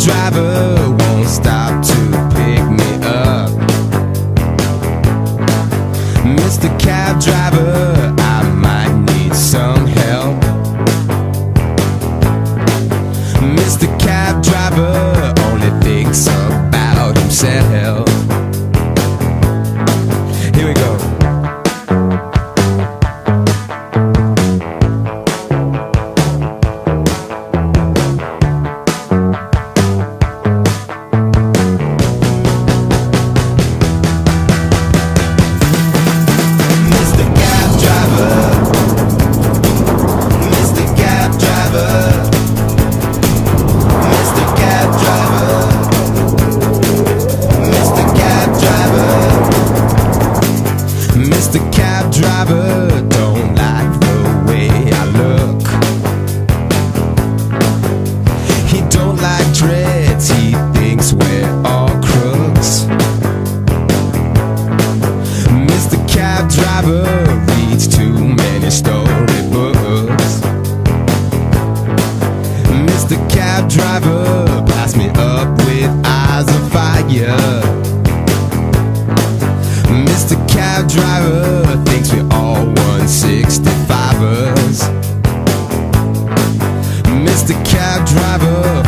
driver won't stop to pick me up. Mr. Cab driver, I might need some help. Mr. Cab driver only thinks about himself. Here we go. Mr. Cab driver don't like the way I look. He don't like dreads, he thinks we're all crooks. Mr. Cab driver reads too many storybooks. Mr. Cab driver blast me up with eyes of fire. Mr. Cab driver thinks we're all 165ers. Mr. Cab driver